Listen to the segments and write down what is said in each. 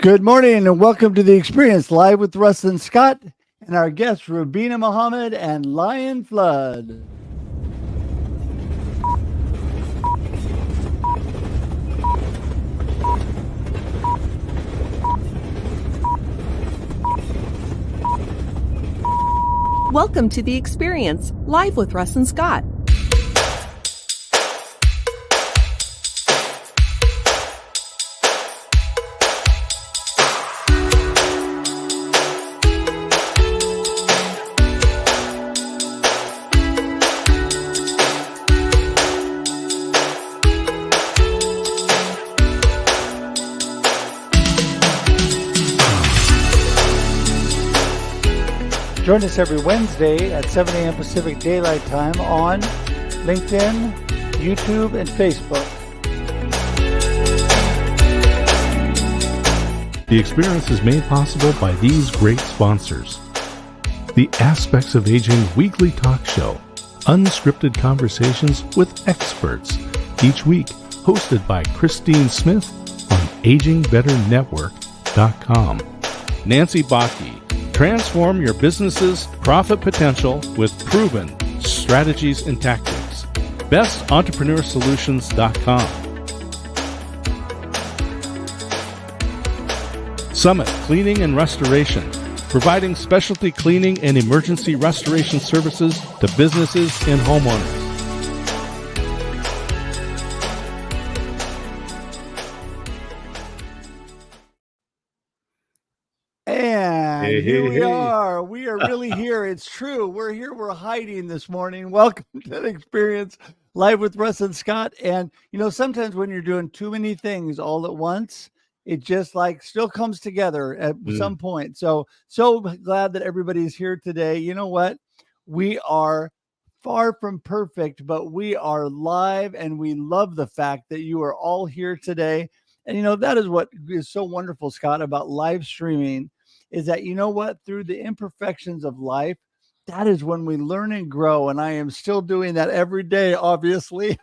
Good morning and welcome to The Experience, live with Russ and Scott and our guests, Rubeena, Mohamed, and Lion Fludd. Welcome to The Experience, live with Russ and Scott. Join us every Wednesday at 7 a.m. Pacific Daylight Time on LinkedIn, YouTube, and Facebook. The Experience is made possible by these great sponsors. The Aspects of Aging weekly talk show, unscripted conversations with experts, each week hosted by Christine Smith on AgingBetterNetwork.com. Nancy Bakke, transform your business's profit potential with proven strategies and tactics. BestEntrepreneurSolutions.com. Summit Cleaning and Restoration, providing specialty cleaning and emergency restoration services to businesses and homeowners. Here we are. We are really here. It's true. We're here. We're hiding this morning. Welcome to The Experience, live with Russ and Scott. And, sometimes when you're doing too many things all at once, it just still comes together at some point. So glad that everybody's here today. You know what? We are far from perfect, but we are live, and we love the fact that you are all here today. And, that is what is so wonderful, Scott, about live streaming, is that, through the imperfections of life, that is when we learn and grow. And I am still doing that every day, obviously.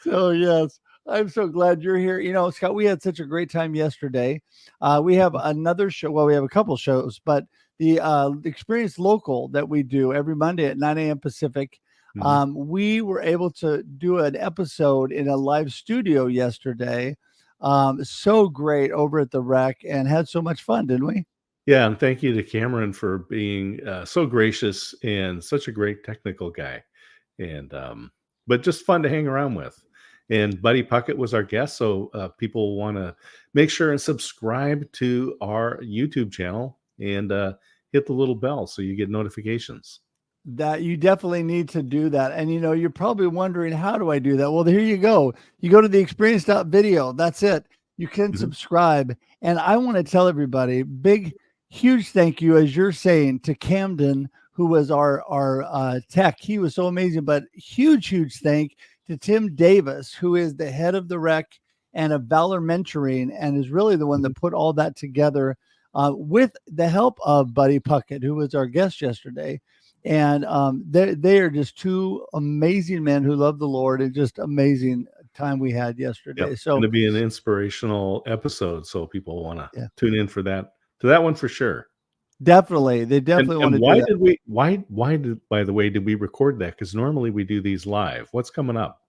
So, yes, I'm so glad you're here. Scott, we had such a great time yesterday. We have another show. Well, we have a couple shows, but the Experience Local that we do every Monday at 9 a.m. Pacific. We were able to do an episode in a live studio yesterday. So great over at the Rec, and had so much fun, didn't we? Yeah, and thank you to Cameron for being so gracious and such a great technical guy, and but just fun to hang around with. And Buddy Puckett was our guest, so people want to make sure and subscribe to our YouTube channel and hit the little bell so you get notifications. That you definitely need to do that. And, you're probably wondering, how do I do that? Well, here you go. You go to the experience.video. That's it. You can subscribe. And I want to tell everybody, big, huge thank you, as you're saying, to Camden, who was our tech. He was so amazing, but huge thank to Tim Davis, who is the head of the Rec and of Valor Mentoring, and is really the one that put all that together with the help of Buddy Puckett, who was our guest yesterday. And they are just two amazing men who love the Lord, and just amazing time we had yesterday. Yep. So it's going to be an inspirational episode, so people want to tune in for that. To that one for sure. Definitely, they definitely want to. Why do that. did we? Why did? By the way, did we record that? Because normally we do these live. What's coming up?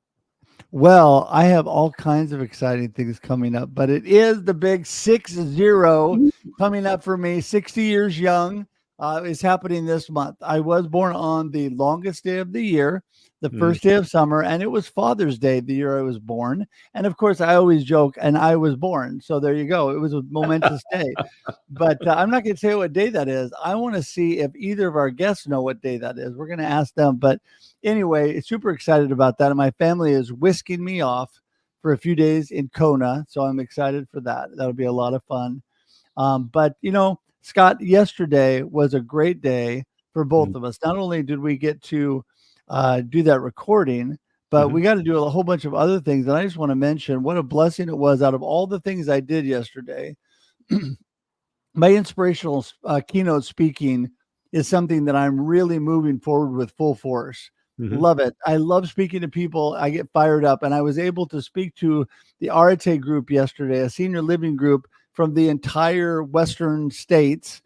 Well, I have all kinds of exciting things coming up, but it is the big 6-0 coming up for me. 60 years young. Is happening this month. I was born on the longest day of the year, the first day of summer, and it was Father's Day the year I was born. And of course, I always joke, and I was born. So there you go. It was a momentous day. But I'm not going to tell you what day that is. I want to see if either of our guests know what day that is. We're going to ask them. But anyway, super excited about that. And my family is whisking me off for a few days in Kona. So I'm excited for that. That'll be a lot of fun. But, Scott, yesterday was a great day for both of us. Not only did we get to do that recording, but we got to do a whole bunch of other things. And I just want to mention what a blessing it was. Out of all the things I did yesterday, my inspirational keynote speaking is something that I'm really moving forward with full force. Mhm. Love it. I love speaking to people. I get fired up. And I was able to speak to the Arate group yesterday, a senior living group from the entire Western states,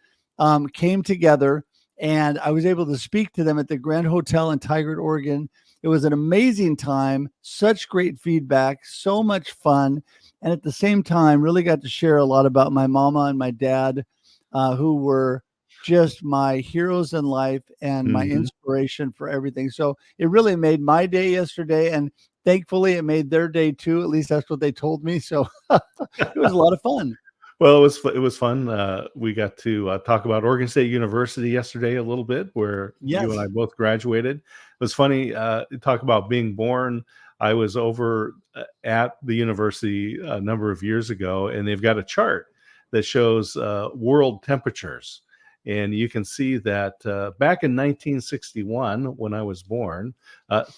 came together. And I was able to speak to them at the Grand Hotel in Tigard, Oregon. It was an amazing time, such great feedback, so much fun. And at the same time, really got to share a lot about my mama and my dad, who were just my heroes in life and my Mhm. inspiration for everything. So it really made my day yesterday. And thankfully, it made their day too. At least that's what they told me. So it was a lot of fun. Well, it was fun. We got to talk about Oregon State University yesterday a little bit, where you and I Yes. both graduated. It was funny. Talk about being born. I was over at the university a number of years ago, and they've got a chart that shows world temperatures. And you can see that back in 1961, when I was born,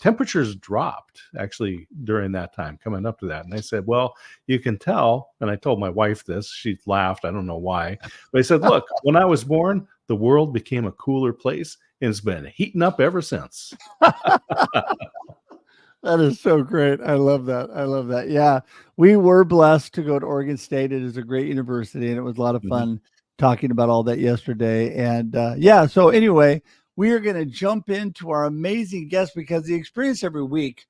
temperatures dropped actually during that time, coming up to that. And I said, well, you can tell, and I told my wife this, she laughed, I don't know why, but I said, look, when I was born, the world became a cooler place and it's been heating up ever since. That is so great. I love that. I love that. Yeah. We were blessed to go to Oregon State. It is a great university, and it was a lot of Mhm, fun talking about all that yesterday. And yeah, so anyway, we are going to jump into our amazing guest because the experience every week,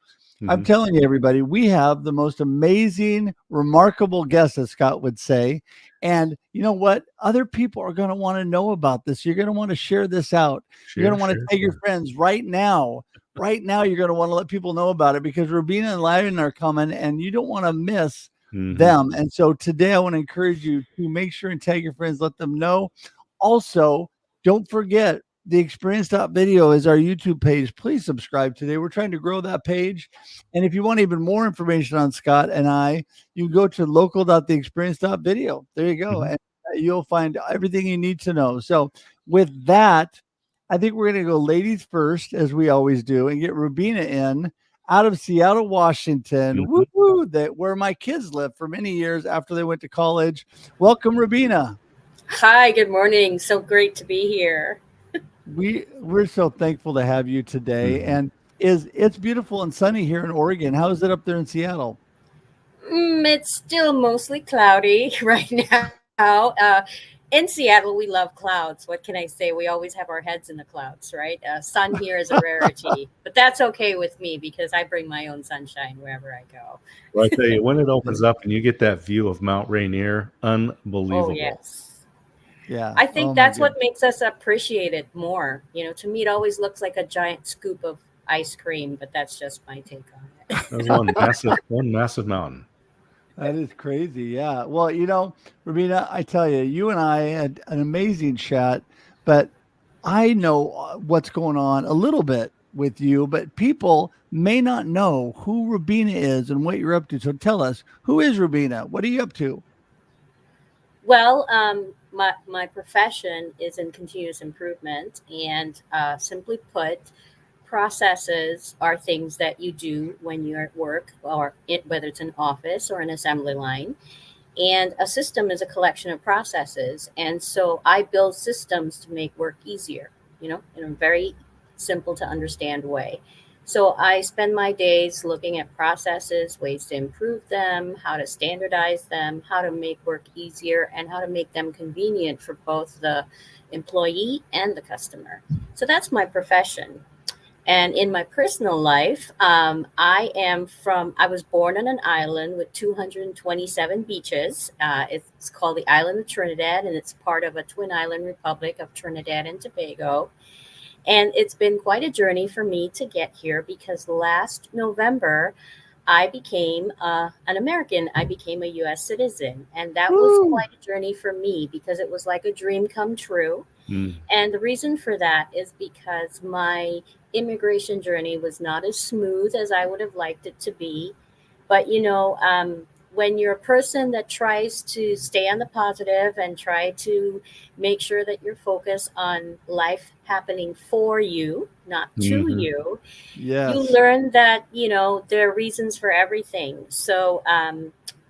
I'm mhm. telling you, everybody, we have the most amazing, remarkable guests, as Scott would say. And you know what? Other people are going to want to know about this. You're going to want to share this out. You're Share, going to want to share, tell your share. friends right now. Right now, you're going to want to let people know about it because Rubeena and Lyron are coming and you don't want to miss Mhm, them. And so today, I want to encourage you to make sure and tag your friends, let them know. Also, don't forget the experience.video is our YouTube page. Please subscribe today. We're trying to grow that page. And if you want even more information on Scott and I, you can go to local.theexperience.video. There you go. mhm. And you'll find everything you need to know. So, with that, I think we're going to go ladies first, as we always do, and get Rubeena in out of Seattle, Washington, woo Mhm. woo, that where my kids lived for many years after they went to college. Welcome, Rubeena. Hi, good morning. So great to be here. We're so thankful to have you today, Mhm. and is it's beautiful and sunny here in Oregon. How is it up there in Seattle? It's still mostly cloudy right now. In Seattle, we love clouds. What can I say? We always have our heads in the clouds, right? Sun here is a rarity, but that's okay with me because I bring my own sunshine wherever I Well, I tell go. you, when it opens up and you get that view of Mount Rainier, Oh, unbelievable. yes. Yeah. I Oh think my that's what goodness. makes us appreciate it more. To me, it always looks like a giant scoop of ice cream, but that's just my take on it. That was one massive mountain. That is crazy. Yeah. Well, Rubeena, I tell you, you and I had an amazing chat, but I know what's going on a little bit with you, but people may not know who Rubeena is and what you're up to. So tell us, who is Rubeena? What are you up to? Well, my profession is in continuous improvement, and simply put, processes are things that you do when you're at work, or whether it's an office or an assembly line. And a system is a collection of processes, and so I build systems to make work easier. In a very simple to understand way. So I spend my days looking at processes, ways to improve them, how to standardize them, how to make work easier, and how to make them convenient for both the employee and the customer. So that's my profession. And in my personal life, I was born on an island with 227 beaches. It's called the island of Trinidad, and it's part of a twin island republic of Trinidad and Tobago. And it's been quite a journey for me to get here because last November, I became an American. I became a US citizen. And that was Woo! quite a journey for me because it was like a dream come true. Mm. And the reason for that is because my immigration journey was not as smooth as I would have liked it to be. But when you're a person that tries to stay on the positive and try to make sure that you're focused on life happening for you, not to Mhm. you, you Yes. learn that there are reasons for everything. So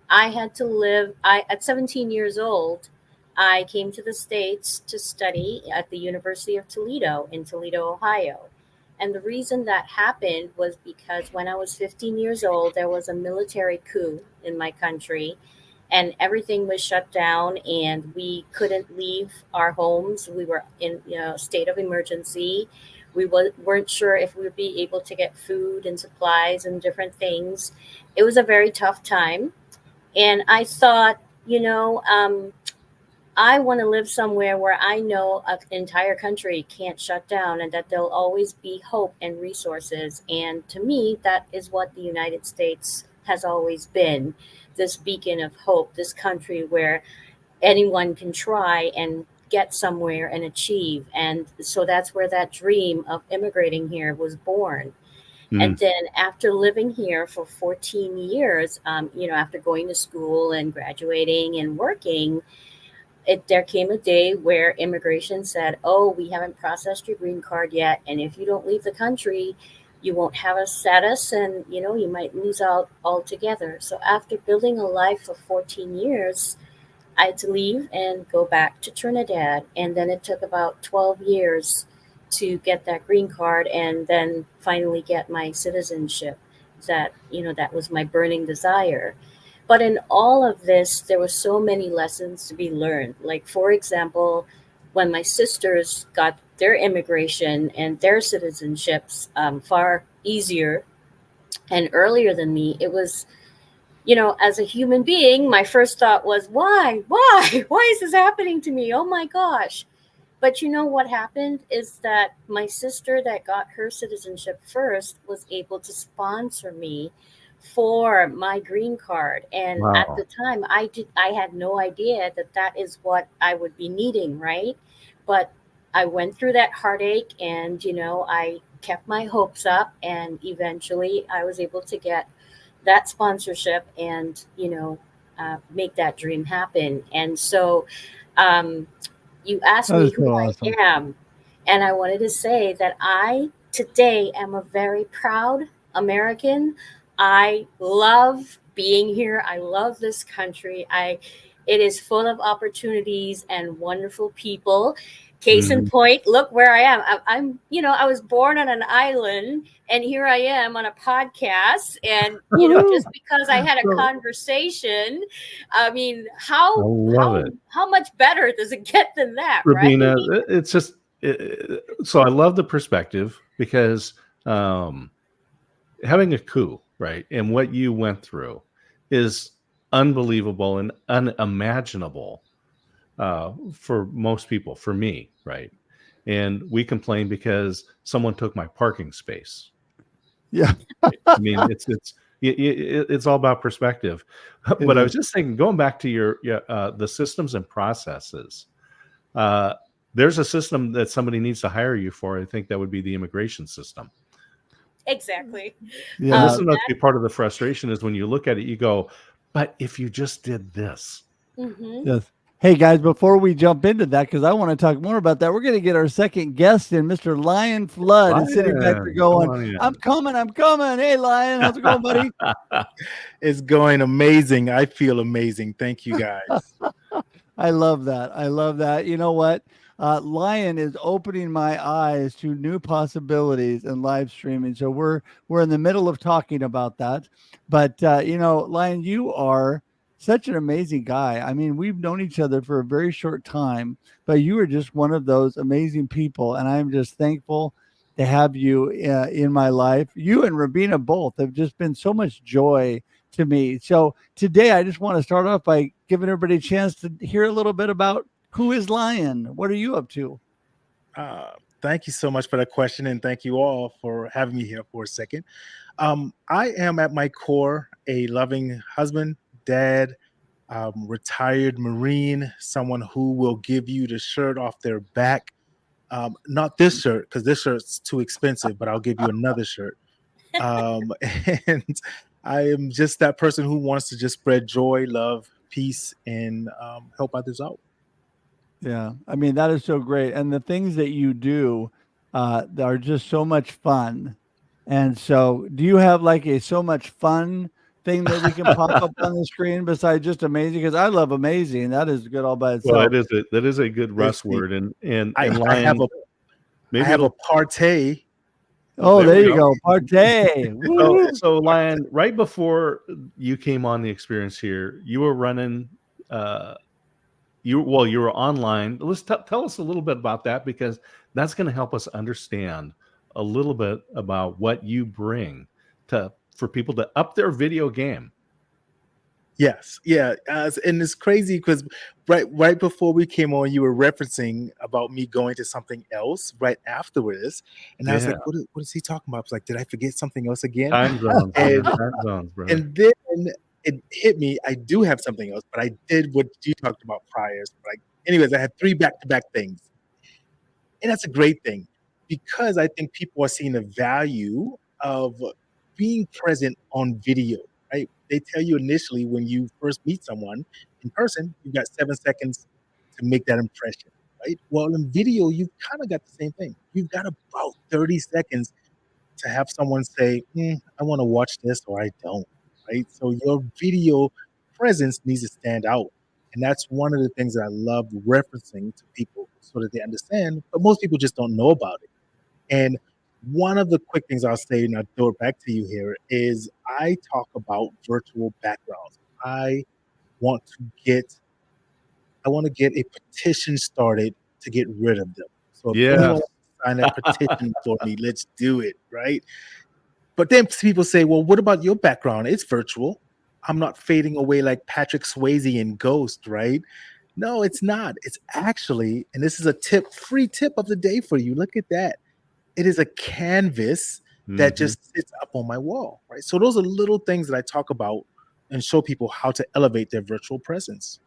I had to live. I At 17 years old, I came to the States to study at the University of Toledo in Toledo, Ohio. And the reason that happened was because when I was 15 years old, there was a military coup in my country, and everything was shut down, and we couldn't leave our homes. We were in a state of emergency. We weren't sure if we would be able to get food and supplies and different things. It was a very tough time. And I thought, I want to live somewhere where I know an entire country can't shut down and that there'll always be hope and resources. And to me, that is what the United States has always been, this beacon of hope, this country where anyone can try and get somewhere and achieve. And so that's where that dream of immigrating here was born. And then after living here for 14 years, after going to school and graduating and working, there came a day where immigration said, oh, we haven't processed your green card yet. And if you don't leave the country, you won't have a status, and, you might lose out altogether. So after building a life for 14 years, I had to leave and go back to Trinidad. And then it took about 12 years to get that green card and then finally get my citizenship. That was my burning desire. But in all of this, there were so many lessons to be learned. Like, for example, when my sisters got their immigration and their citizenships far easier and earlier than me, it was, as a human being, my first thought was, why is this happening to me? Oh my gosh. But what happened is that my sister that got her citizenship first was able to sponsor me for my green card. And Wow. at the time, I had no idea that is what I would be needing, right? But I went through that heartache, and I kept my hopes up, and eventually I was able to get that sponsorship and make that dream happen. And so you asked That me is so who awesome. I am, and I wanted to say that I today am a very proud American. I love being here. I love this country. It is full of opportunities and wonderful people. Case in point, look where I am. I'm I was born on an island, and here I am on a podcast. And just because I had a conversation, I mean, I how love it. how much better does it get than that, right? Rubeena, it's just so I love the perspective, because having a coup, right, and what you went through is unbelievable and unimaginable for most people, for me, right? And we complain because someone took my parking space. Yeah. I mean, it's all about perspective. But I was just thinking, going back to your the systems and processes, there's a system that somebody needs to hire you for. I think that would be the immigration system. Exactly. And this is not be part of the frustration, is when you look at it, you go, but if you just did this. Yes. Hey guys, before we jump into that, because I want to talk more about that, we're going to get our second guest in. Mr. Lion Fludd is sitting back there going, I'm coming. Hey Lion, how's it going, buddy? It's going amazing. I feel amazing. Thank you, guys. I love that. You know what? Lion is opening my eyes to new possibilities in live streaming. So we're in the middle of talking about that. But Lion, you are such an amazing guy. I mean, we've known each other for a very short time, but you are just one of those amazing people, and I'm just thankful to have you in my life. You and Rubeena both have just been so much joy to me. So today I just want to start off by giving everybody a chance to hear a little bit about who is Lion. What are you up to? Thank you so much for that question, and thank you all for having me here for a second. I am at my core a loving husband, dad, retired Marine, someone who will give you the shirt off their back. Not this shirt, because this shirt's too expensive, but I'll give you another shirt. And I am just that person who wants to just spread joy, love, peace, and help others out. Yeah, I mean, that is so great. And the things that you do are just so much fun. And so do you have like a so much fun thing that we can pop up on the screen besides just amazing? Because I love amazing. That is good all by itself. Well, that is a good Russ word. And I Lion, have a partay Oh, There there we you go. go. Partay. Woo. So Lion, right before you came on the experience here, you were running. You were online. Let's tell us a little bit about that, because that's going to help us understand a little bit about what you bring for people to up their video game. Yes, yeah, and it's crazy because right before we came on, you were referencing about me going to something else right afterwards, and I was Yeah, like, what is he talking about?" I was like, "Did I forget something else again?" time zones, man. And Time zones, brother. and then it hit me. I do have something else, but I did what you talked about prior. So, like, anyways, I had 3 back-to-back things, and that's a great thing because I think people are seeing the value of being present on video, right? They tell you initially when you first meet someone in person, you've got 7 seconds to make that impression, right? Well, in video, you've kind of got the same thing. You've got about 30 seconds to have someone say, I want to watch this or I don't, right? So your video presence needs to stand out. And that's one of the things that I love referencing to people so that they understand, but most people just don't know about it. And one of the quick things I'll say, and I'll throw it back to you here, is I talk about virtual backgrounds. I want to get I want to get a petition started to get rid of them. So if anyone Yes. wants to sign that petition for me, let's do it, right? But then people say, well, what about your background? It's virtual. I'm not fading away like Patrick Swayze in Ghost, right? No, it's not. It's actually, and this is a free tip of the day for you. Look at that. It is a canvas that Mhm. just sits up on my wall, right? So those are little things that I talk about and show people how to elevate their virtual presence.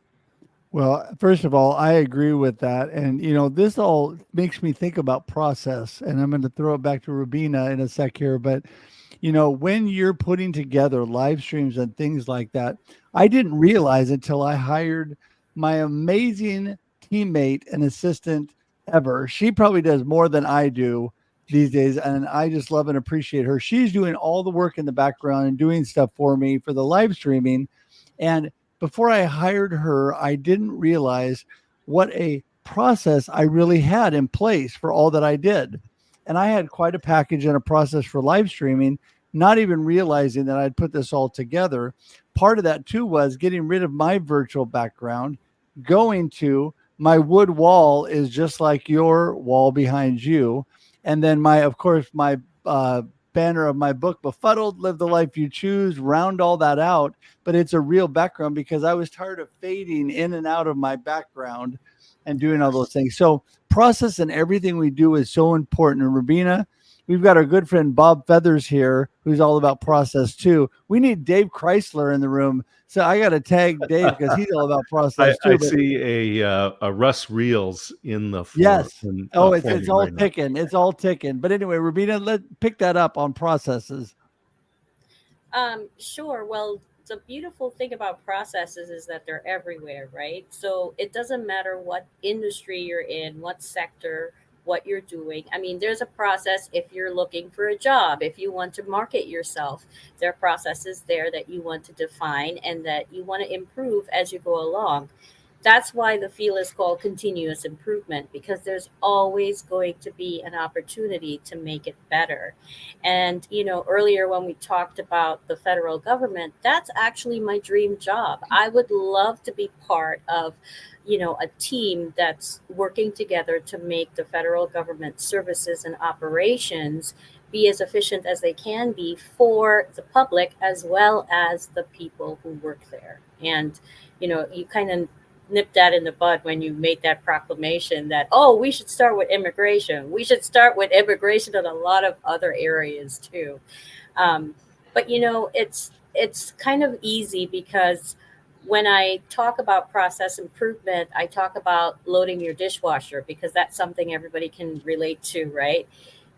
Well, first of all, I agree with that. And, this all makes me think about process. And I'm going to throw it back to Rubeena in a sec here. But, when you're putting together live streams and things like that, I didn't realize until I hired my amazing teammate and assistant ever. She probably does more than I do these days. And I just love and appreciate her. She's doing all the work in the background and doing stuff for me for the live streaming. And before I hired her, I didn't realize what a process I really had in place for all that I did. And I had quite a package and a process for live streaming, not even realizing that I'd put this all together. Part of that too was getting rid of my virtual background, going to my wood wall is just like your wall behind you. And then of course, my banner of my book, Befuddled, Live the Life You Choose, round all that out. But it's a real background because I was tired of fading in and out of my background and doing all those things. So process and everything we do is so important. And Rubeena, we've got our good friend Bob Feathers here, who's all about process too. We need Dave Chrysler in the room. So I got to tag Dave because he's all about process too. I see a Russ Reels in the Yes. Oh, it's forming all right now. ticking. It's all ticking. But anyway, Rubeena, let's pick that up on processes. Sure. Well, the beautiful thing about processes is that they're everywhere, right? So it doesn't matter what industry you're in, what sector, what you're doing. I mean, there's a process if you're looking for a job, if you want to market yourself, there are processes there that you want to define and that you want to improve as you go along. That's why the field is called continuous improvement, because there's always going to be an opportunity to make it better. And earlier when we talked about the federal government, that's actually my dream job. I would love to be part of a team that's working together to make the federal government services and operations be as efficient as they can be for the public as well as the people who work there. And you kind of nipped that in the bud when you made that proclamation that, oh, we should start with immigration. We should start with immigration in a lot of other areas too. But it's kind of easy because when I talk about process improvement, I talk about loading your dishwasher because that's something everybody can relate to, right?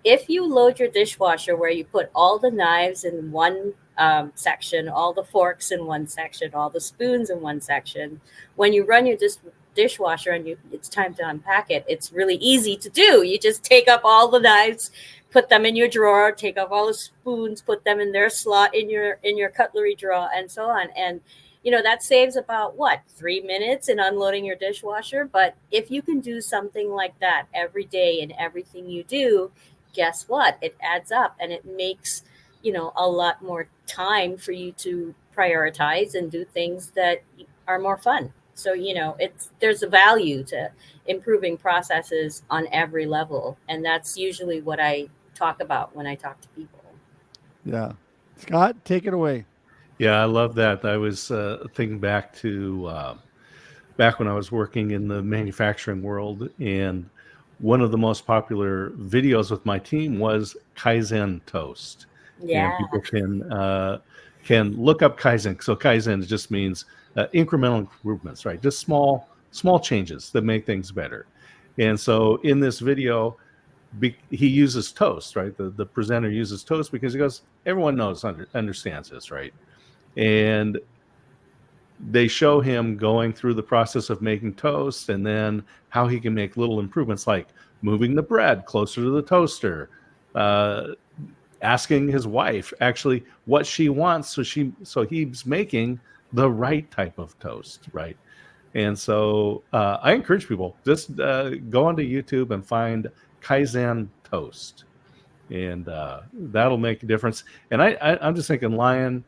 If you load your dishwasher where you put all the knives in one section, all the forks in one section, all the spoons in one section, when you run your dishwasher and it's time to unpack it, it's really easy to do. You just take up all the knives, put them in your drawer, take up all the spoons, put them in their slot in your cutlery drawer, and so on. And that saves about 3 minutes in unloading your dishwasher. But if you can do something like that every day in everything you do, guess what? It adds up, and it makes, a lot more time for you to prioritize and do things that are more fun. So, there's a value to improving processes on every level. And that's usually what I talk about when I talk to people. Yeah. Scott, take it away. Yeah, I love that. I was thinking back to back when I was working in the manufacturing world, and one of the most popular videos with my team was Kaizen toast. And Yeah. people can look up Kaizen. So Kaizen just means incremental improvements, right? Just small changes that make things better. And so in this video, he uses toast, right? The presenter uses toast because he goes, everyone understands this, right? And they show him going through the process of making toast, and then how he can make little improvements like moving the bread closer to the toaster, asking his wife actually what she wants, so he's making the right type of toast, right? And so I encourage people, just go onto YouTube and find Kaizen toast, and that'll make a difference. And I'm just thinking, Lion,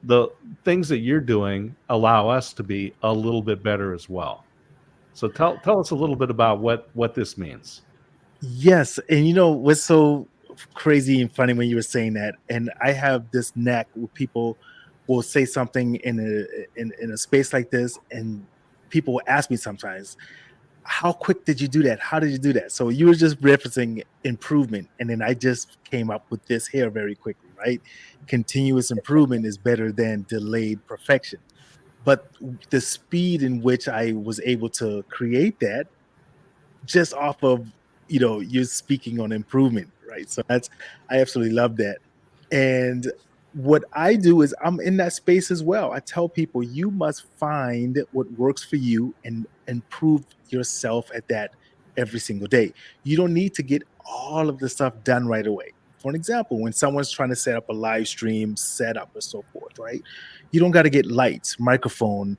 the things that you're doing allow us to be a little bit better as well. So tell us a little bit about what this means. Yes, and what's so crazy and funny when you were saying that, and I have this knack where people will say something in a space like this, and people will ask me sometimes, how quick did you do that? How did you do that? So you were just referencing improvement, and then I just came up with this here very quickly, right? Continuous improvement is better than delayed perfection. But the speed in which I was able to create that, just off of you're speaking on improvement, right? So I absolutely love that. And what I do is I'm in that space as well. I tell people you must find what works for you and improve yourself at that every single day. You don't need to get all of the stuff done right away. For an example, when someone's trying to set up a live stream setup or so forth, right? You don't got to get lights, microphone,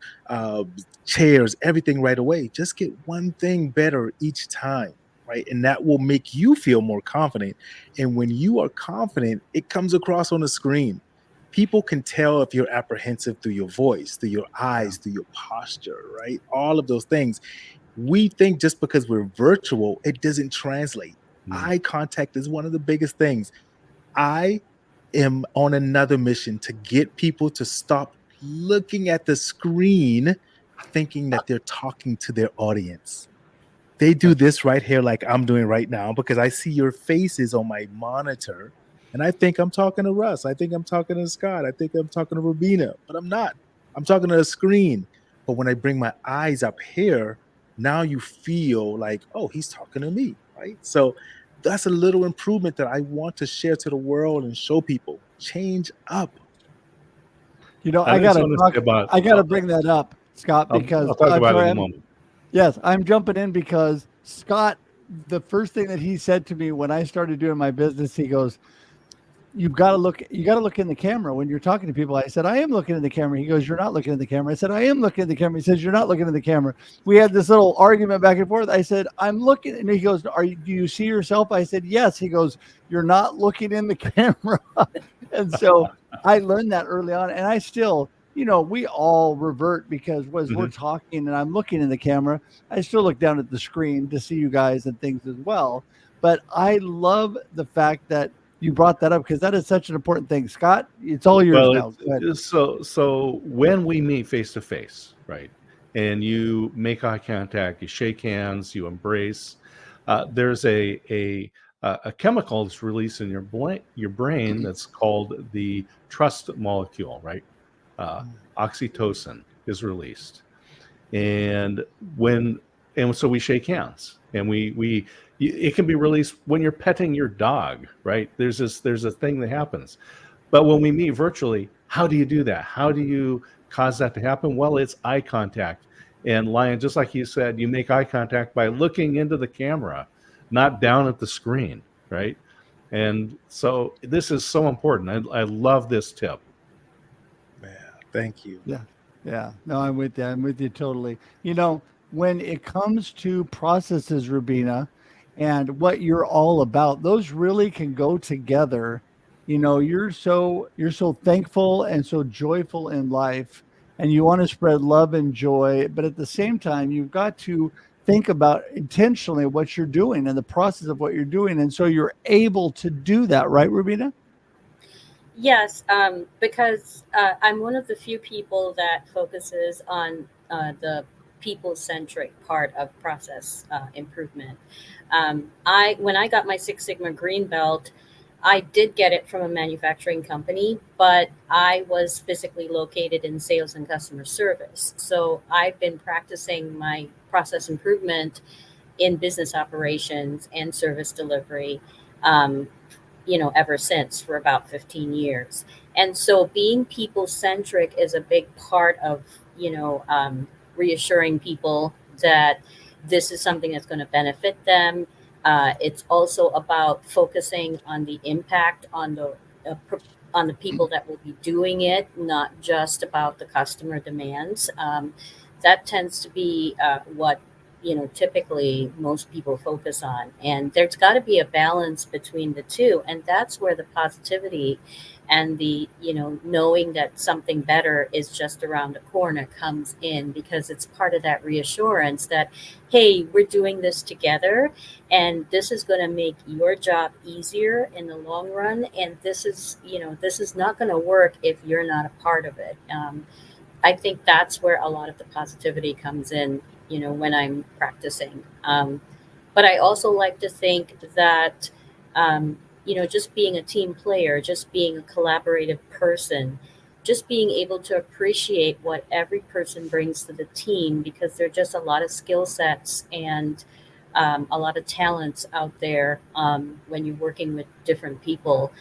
chairs, everything right away. Just get one thing better each time, right? And that will make you feel more confident. And when you are confident, it comes across on the screen. People can tell if you're apprehensive through your voice, through your eyes, through your posture, right? All of those things. We think just because we're virtual, it doesn't translate. Eye contact is one of the biggest things. I am on another mission to get people to stop looking at the screen thinking that they're talking to their audience. They do this right here like I'm doing right now because I see your faces on my monitor and I think I'm talking to Russ. I think I'm talking to Scott. I think I'm talking to Rubeena, but I'm not. I'm talking to a screen. But when I bring my eyes up here, now you feel like, oh, he's talking to me, right? So that's a little improvement that I want to share to the world and show people. Change up. I gotta bring that up, Scott, because I'll talk about it in a moment. Yes, I'm jumping in because Scott, the first thing that he said to me when I started doing my business, he goes, you got to look in the camera when you're talking to people. I said, I am looking in the camera. He goes, you're not looking in the camera. I said, I am looking in the camera. He says, you're not looking in the camera. We had this little argument back and forth. I said, I'm looking. And he goes, do you see yourself? I said, yes. He goes, you're not looking in the camera. And so I learned that early on. And I still, we all revert because we're talking and I'm looking in the camera, I still look down at the screen to see you guys and things as well. But I love the fact that you brought that up because that is such an important thing. Scott, it's all yours now. So when we meet face to face, right, and you make eye contact, you shake hands, you embrace, there's a chemical that's released in your brain that's called the trust molecule, right? Oxytocin is released, and so we shake hands, and it can be released when you're petting your dog, right? There's a thing that happens. But when we meet virtually, how do you do that? How do you cause that to happen? Well, it's eye contact. And Lion, just like you said, you make eye contact by looking into the camera, not down at the screen, right? And so this is so important. I love this tip. Man, thank you. Yeah. No, I'm with you. I'm with you totally. When it comes to processes, Rubeena, and what you're all about. Those really can go together. You're so thankful and so joyful in life, and you want to spread love and joy, but at the same time you've got to think about intentionally what you're doing and the process of what you're doing, and so you're able to do that, right, Rubeena? Yes, because I'm one of the few people that focuses on the people-centric part of process improvement. When I got my Six Sigma Green Belt, I did get it from a manufacturing company, but I was physically located in sales and customer service. So I've been practicing my process improvement in business operations and service delivery. Um, ever since for about 15 years. And so being people centric is a big part of, reassuring people that this is something that's going to benefit them. It's also about focusing on the impact on the people that will be doing it, not just about the customer demands. That tends to be what typically most people focus on, and there's got to be a balance between the two, and that's where the positivity and the knowing that something better is just around the corner comes in, because it's part of that reassurance that, hey, we're doing this together, and this is going to make your job easier in the long run, and this is not going to work if you're not a part of it. I think that's where a lot of the positivity comes in, when I'm practicing. But I also like to think that, just being a team player, just being a collaborative person, just being able to appreciate what every person brings to the team, because there are just a lot of skill sets and a lot of talents out there when you're working with different people.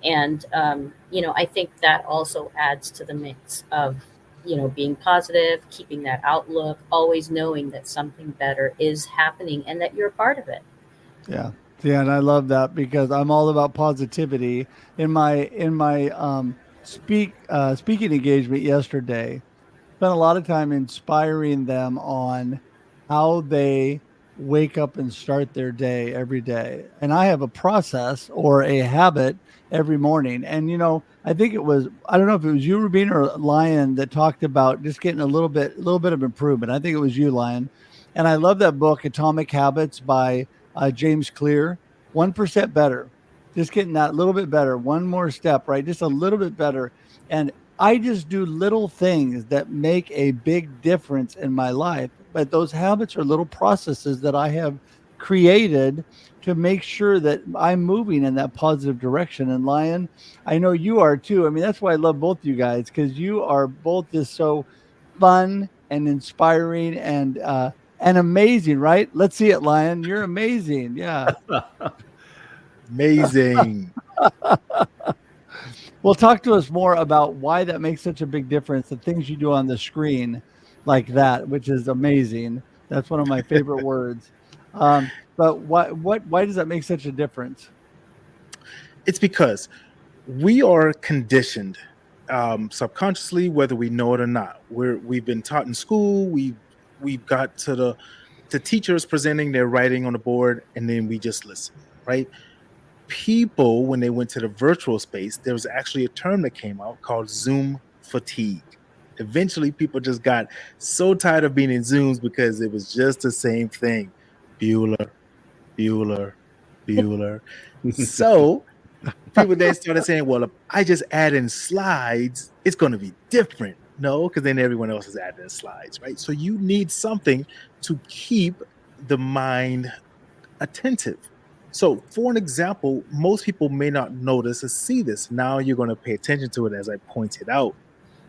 And, I think that also adds to the mix of, being positive, keeping that outlook, always knowing that something better is happening and that you're a part of it. Yeah. Yeah, and I love that because I'm all about positivity. In my speaking engagement yesterday, spent a lot of time inspiring them on how they wake up and start their day every day. And I have a process or a habit every morning. And I think I don't know if it was you, Rubina, or Lion, that talked about just getting a little bit of improvement. I think it was you, Lion. And I love that book, Atomic Habits by James Clear. 1% better. Just getting that little bit better. One more step, right? Just a little bit better. And I just do little things that make a big difference in my life. But those habits are little processes that I have created to make sure that I'm moving in that positive direction. And Lion, I know you are too. I mean, that's why I love both you guys, because you are both just so fun and inspiring and amazing, right? Let's see it, Lion. You're amazing. Yeah. Amazing. Well, talk to us more about why that makes such a big difference, the things you do on the screen like that, which is amazing. That's one of my favorite words. But why does that make such a difference? It's because we are conditioned subconsciously, whether we know it or not. We've been taught in school. We've got to the teachers presenting their writing on the board, and then we just listen, right? People, when they went to the virtual space, there was actually a term that came out called Zoom fatigue. Eventually, people just got so tired of being in Zooms because it was just the same thing. Bueller, Bueller, Bueller. So people then started saying, well, if I just add in slides, it's going to be different. No, because then everyone else is adding in slides, right? So you need something to keep the mind attentive. So for an example, most people may not notice or see this. Now you're going to pay attention to it as I pointed out.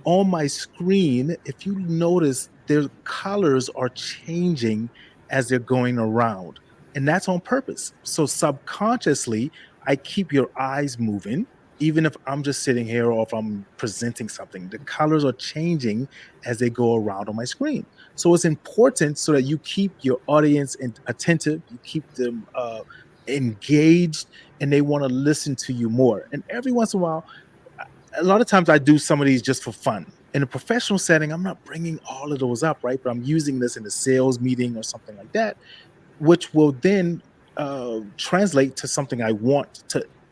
On my screen, if you notice, their colors are changing as they're going around. And that's on purpose. So subconsciously, I keep your eyes moving, even if I'm just sitting here or if I'm presenting something. The colors are changing as they go around on my screen. So it's important so that you keep your audience attentive, you keep them engaged, and they want to listen to you more. And every once in a while, a lot of times I do some of these just for fun. In a professional setting, I'm not bringing all of those up, right? But I'm using this in a sales meeting or something like that, which will then translate to something I want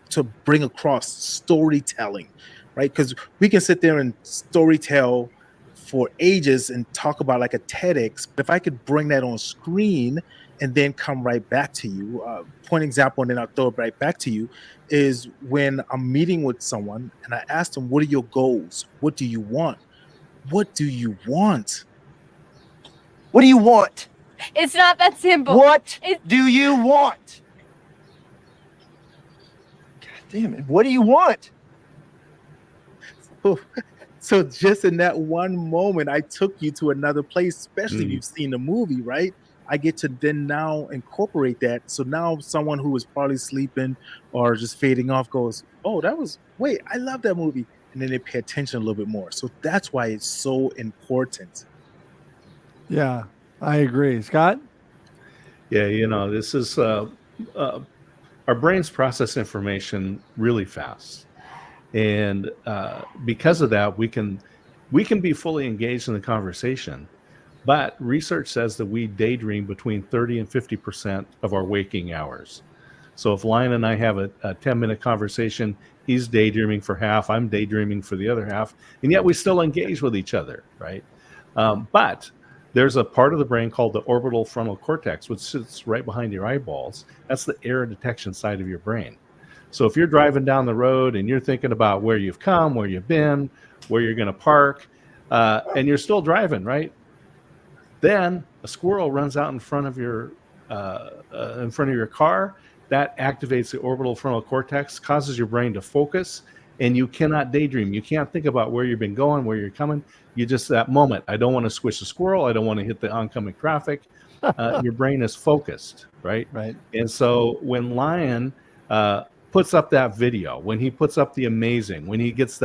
to bring across storytelling, right? Because we can sit there and storytell for ages and talk about like a TEDx, but if I could bring that on screen and then come right back to you, point example, and then I'll throw it right back to you, is when I'm meeting with someone and I ask them, what are your goals? What do you want? What do you want? What do you want? It's not that simple. What do you want? God damn it. What do you want? So just in that one moment, I took you to another place, especially if you've seen the movie, right? I get to then now incorporate that. So now someone who was probably sleeping or just fading off goes, oh, wait, I love that movie. And then they pay attention a little bit more. So that's why it's so important. Yeah, I agree. Scott? Yeah, this is our brains process information really fast. And because of that, we can be fully engaged in the conversation. But research says that we daydream between 30 and 50% of our waking hours. So if Lion and I have a 10-minute conversation, he's daydreaming for half, I'm daydreaming for the other half, and yet we still engage with each other, right? But there's a part of the brain called the orbital frontal cortex, which sits right behind your eyeballs. That's the error detection side of your brain. So if you're driving down the road and you're thinking about where you've come, where you've been, where you're going to park, and you're still driving, right? Then a squirrel runs out in front of your car. That activates the orbital frontal cortex, causes your brain to focus, and you cannot daydream. You can't think about where you've been going, where you're coming. You just, that moment, I don't want to squish the squirrel. I don't want to hit the oncoming traffic. Your brain is focused, right? Right. And so when Lion puts up that video, when he puts up the amazing, when he gets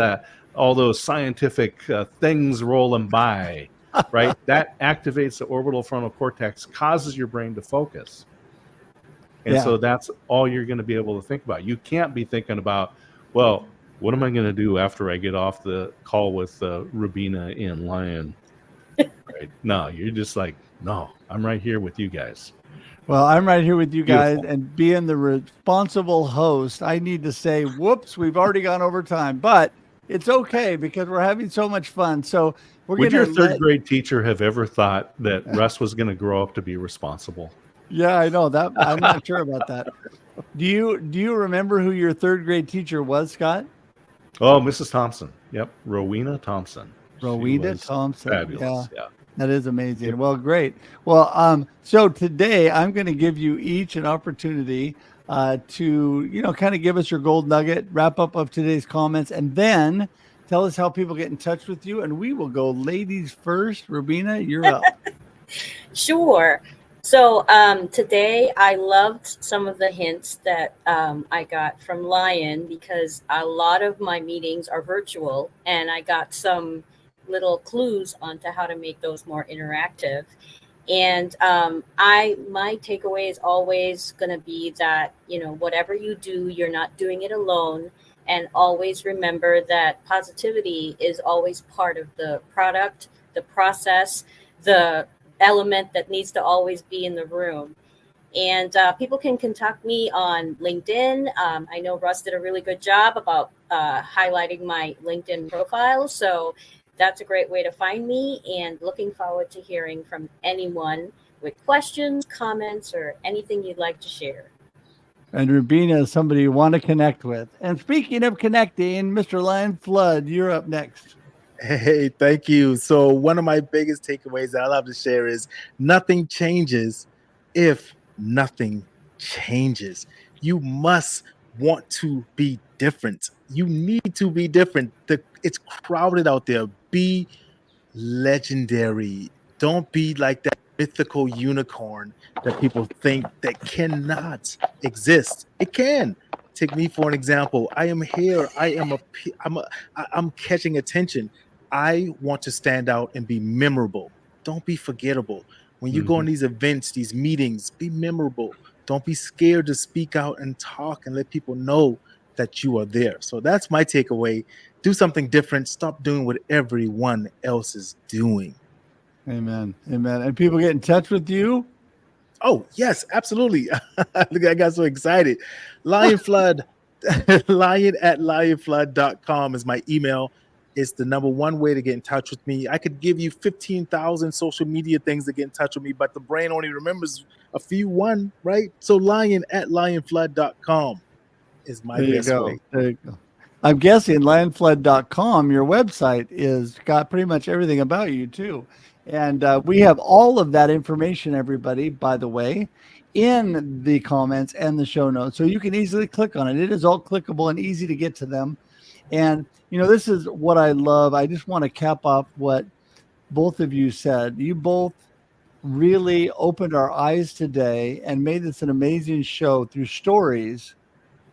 all those scientific things rolling by, right? That activates the orbital frontal cortex, causes your brain to focus. And so that's all you're going to be able to think about. You can't be thinking about, well, what am I going to do after I get off the call with Rubeena and Lion? Right? No, you're just like, no, I'm right here with you guys. Well, I'm right here with you guys. Beautiful. And being the responsible host, I need to say, whoops, we've already gone over time, but it's okay because we're having so much fun. So would your third grade teacher have ever thought that Russ was going to grow up to be responsible? Yeah, I know that. I'm not sure about that. Do you remember who your third grade teacher was, Scott? Oh, Mrs. Thompson. Yep. Rowena Thompson. Rowena Thompson. Fabulous. Yeah. That is amazing. Yep. Well, great. Well, so today I'm going to give you each an opportunity to, kind of give us your gold nugget, wrap up of today's comments, and then tell us how people get in touch with you. And we will go ladies first. Rubeena, you're up. Sure. So today I loved some of the hints that I got from Lion because a lot of my meetings are virtual, and I got some little clues onto how to make those more interactive. And my takeaway is always going to be that, whatever you do, you're not doing it alone. And always remember that positivity is always part of the product, the process, the element that needs to always be in the room. And people can contact me on LinkedIn. I know Russ did a really good job about highlighting my LinkedIn profile. So that's a great way to find me, and looking forward to hearing from anyone with questions, comments, or anything you'd like to share. And Rubeena is somebody you want to connect with. And speaking of connecting, Mr. Lion Fludd, you're up next. Hey, thank you. So one of my biggest takeaways that I love to share is nothing changes if nothing changes. You must want to be different. You need to be different. It's crowded out there. Be legendary. Don't be like that mythical unicorn that people think that cannot exist. It can. Take me for an example. I am here. I'm catching attention. I want to stand out and be memorable. Don't be forgettable. When you go on these events, these meetings, be memorable. Don't be scared to speak out and talk and let people know that you are there. So that's my takeaway. Do something different. Stop doing what everyone else is doing. Amen. Amen. And people get in touch with you? Oh, yes, absolutely. Look, I got so excited. Lion Flood, lion@lionflood.com is my email. It's the number one way to get in touch with me. I could give you 15,000 social media things to get in touch with me, but the brain only remembers a few one, right? So lion@lionflood.com is my There you best go. way. There you go. I'm guessing lionflood.com, your website, is got pretty much everything about you too. And we have all of that information, everybody, by the way, in the comments and the show notes. So you can easily click on it. It is all clickable and easy to get to them. And, this is what I love. I just want to cap off what both of you said. You both really opened our eyes today and made this an amazing show through stories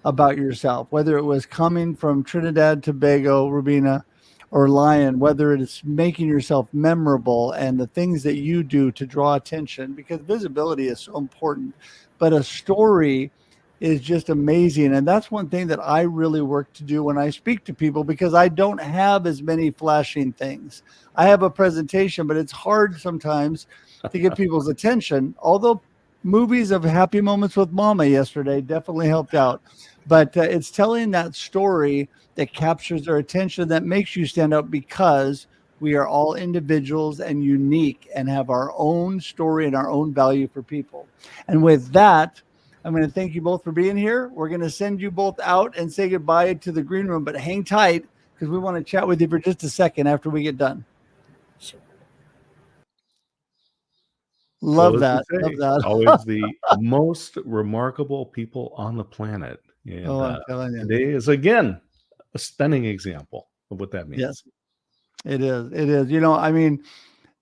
about yourself, whether it was coming from Trinidad, Tobago, Rubeena, or Lion, whether it is making yourself memorable and the things that you do to draw attention, because visibility is so important. But a story is just amazing. And that's one thing that I really work to do when I speak to people, because I don't have as many flashing things. I have a presentation, but it's hard sometimes to get people's attention. Although movies of Happy Moments with Mama yesterday definitely helped out. But it's telling that story that captures their attention, that makes you stand out, because we are all individuals and unique and have our own story and our own value for people. And with that, I'm going to thank you both for being here. We're going to send you both out and say goodbye to the green room, but hang tight because we want to chat with you for just a second after we get done. Sure. Love So as that. we Love say, that. always the most remarkable people on the planet. And Oh, I'm telling you. today is again a stunning example of what that means. Yes, it is. It is. I mean,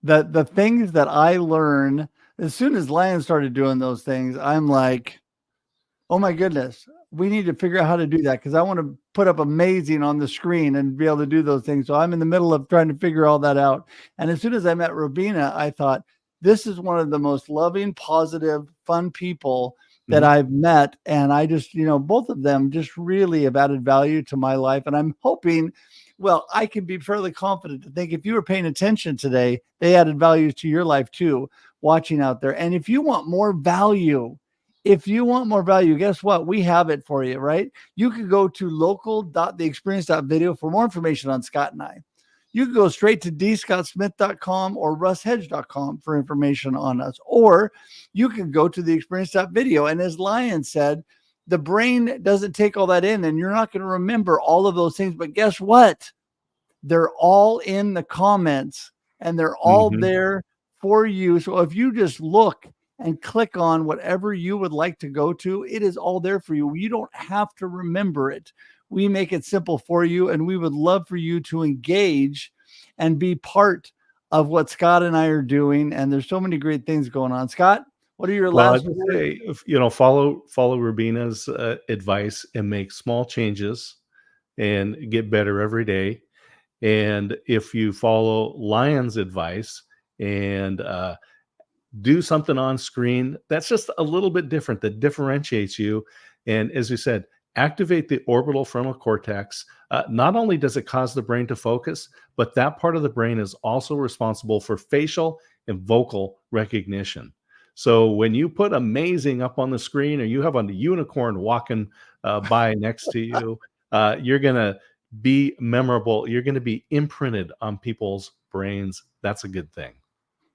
the things that I learn as soon as Lion started doing those things, I'm like, oh my goodness, we need to figure out how to do that, because I want to put up amazing on the screen and be able to do those things. So I'm in the middle of trying to figure all that out. And as soon as I met Rubeena, I thought, this is one of the most loving, positive, fun people that I've met. And I just, both of them just really have added value to my life. And I'm hoping, well, I can be fairly confident to think if you were paying attention today, they added value to your life too, watching out there. And if you want more value, guess what? We have it for you, right? You could go to local.theexperience.video for more information on Scott and I. You can go straight to dscottsmith.com or russhedge.com for information on us. Or you can go to theexperience.video. And as Lion said, the brain doesn't take all that in, and you're not going to remember all of those things. But guess what? They're all in the comments, and they're all there for you. So if you just look and click on whatever you would like to go to, it is all there for you. You don't have to remember it. We make it simple for you, and we would love for you to engage and be part of what Scott and I are doing. And there's so many great things going on. Scott, what are your last words? Say, follow Rubeena's advice and make small changes and get better every day. And if you follow Lion's advice and do something on screen that's just a little bit different, that differentiates you, and as you said, activate the orbital frontal cortex. Not only does it cause the brain to focus, but that part of the brain is also responsible for facial and vocal recognition. So when you put amazing up on the screen, or you have a unicorn walking by next to you, you're going to be memorable. You're going to be imprinted on people's brains. That's a good thing.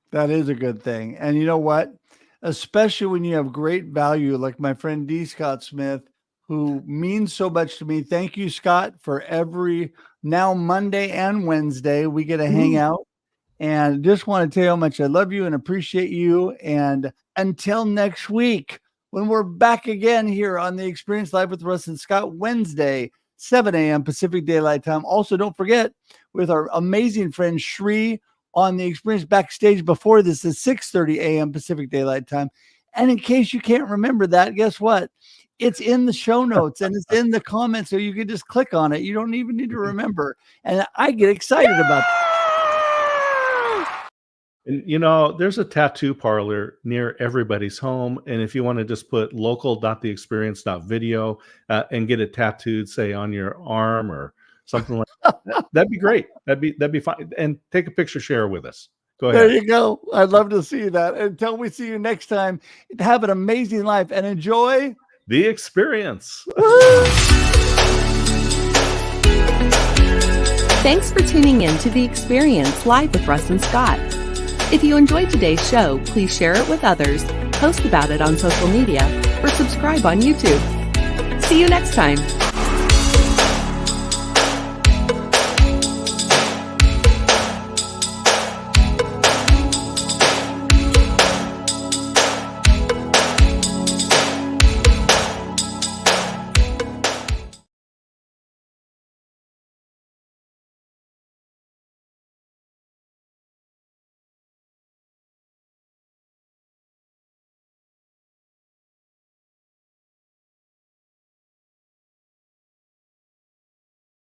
That is a good thing. And you know what? Especially when you have great value, like my friend D. Scott Smith, who means so much to me. Thank you, Scott, for every now Monday and Wednesday we get to hang out. And just want to tell you how much I love you and appreciate you. And until next week, when we're back again here on the Experience Live with Russ and Scott, Wednesday, 7 a.m. Pacific Daylight Time. Also, don't forget, with our amazing friend Shri on the Experience backstage before this is 6:30 a.m. Pacific Daylight Time. And in case you can't remember that, guess what? It's in the show notes and it's in the comments, so you can just click on it. You don't even need to remember. And I get excited about that. And there's a tattoo parlor near everybody's home. And if you want to just put local.theexperience.video and get it tattooed, say on your arm or something like that, that'd be great. That'd be fine. And take a picture, share with us. Go There ahead. you go. I'd love to see that. Until we see you next time, have an amazing life and enjoy the experience. Thanks for tuning in to The Experience Live with Russ and Scott. If you enjoyed today's show, please share it with others, post about it on social media, or subscribe on YouTube. See you next time.